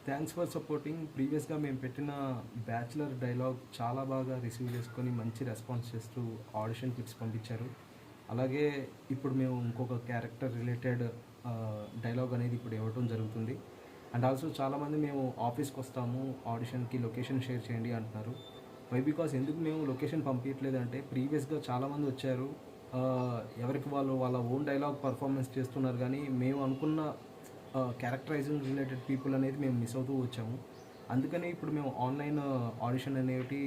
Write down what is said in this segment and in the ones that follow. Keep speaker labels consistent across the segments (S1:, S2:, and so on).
S1: Thanks for supporting. ప్రీవియస్గా మేము పెట్టిన బ్యాచులర్ డైలాగ్ చాలా బాగా రిసీవ్ చేసుకొని మంచి రెస్పాన్స్ చేస్తూ ఆడిషన్ పిక్స్ పంపించారు. అలాగే ఇప్పుడు మేము ఇంకొక క్యారెక్టర్ రిలేటెడ్ డైలాగ్ అనేది ఇప్పుడు ఇవ్వటం జరుగుతుంది. అండ్ ఆల్సో చాలామంది మేము ఆఫీస్కి వస్తాము, ఆడిషన్కి లొకేషన్ షేర్ చేయండి అంటున్నారు. వై బికాస్ ఎందుకు మేము లొకేషన్ పంపించట్లేదు అంటే, ప్రీవియస్గా చాలామంది వచ్చారు, ఎవరికి వాళ్ళు వాళ్ళ ఓన్ డైలాగ్ పర్ఫార్మెన్స్ చేస్తున్నారు, కానీ మేము అనుకున్న క్యారెక్టరైజింగ్ రిలేటెడ్ పీపుల్ అనేది మేము మిస్ అవుతూ వచ్చాము. అందుకని ఇప్పుడు మేము ఆన్లైన్ ఆడిషన్ అనేవి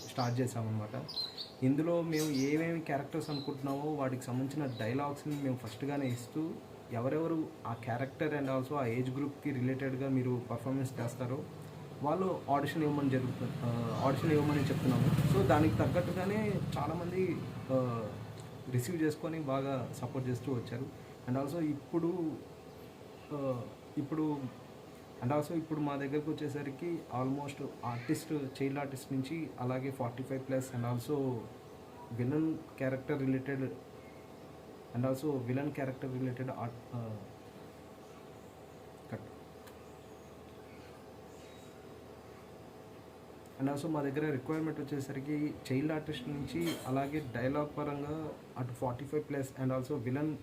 S1: స్టార్ట్ చేసామన్నమాట. ఇందులో మేము ఏమేమి క్యారెక్టర్స్ అనుకుంటున్నామో వాటికి సంబంధించిన డైలాగ్స్ని మేము ఫస్ట్గానే ఇస్తూ, ఎవరెవరు ఆ క్యారెక్టర్ అండ్ ఆల్సో ఆ ఏజ్ గ్రూప్కి రిలేటెడ్గా మీరు పర్ఫార్మెన్స్ చేస్తారో వాళ్ళు ఆడిషన్ ఇవ్వమని చెప్తున్నాము. సో దానికి తగ్గట్టుగానే చాలామంది రిసీవ్ చేసుకొని బాగా సపోర్ట్ చేస్తూ వచ్చారు. అండ్ ఆల్సో ఇప్పుడు ఇప్పుడు మా దగ్గరకు వచ్చేసరికి ఆల్మోస్ట్ చైల్డ్ ఆర్టిస్ట్ నుంచి అలాగే 45+ and also villain character related art cut and also మా దగ్గర రిక్వైర్మెంట్ వచ్చేసరికి చైల్డ్ ఆర్టిస్ట్ నుంచి అలాగే డైలాగ్ పరంగా అటు 45+ and also villain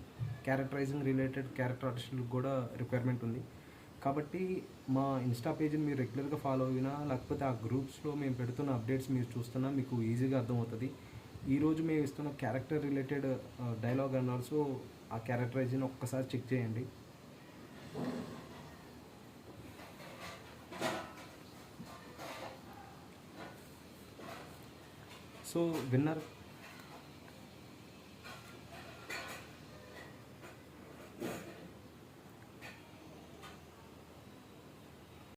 S1: characterizing related character ఆర్టిస్టులకు కూడా రిక్వైర్మెంట్ ఉంది. కాబట్టి మా ఇన్స్టా పేజ్ని మీరు రెగ్యులర్గా ఫాలో అయినా, లేకపోతే ఆ గ్రూప్స్లో మేము పెడుతున్న అప్డేట్స్ మీరు చూస్తున్నా మీకు ఈజీగా అర్థమవుతుంది. ఈరోజు మేము ఇస్తున్న character related dialogue and also ఆ క్యారెక్టరైజింగ్ ఒక్కసారి చెక్ చేయండి. So winner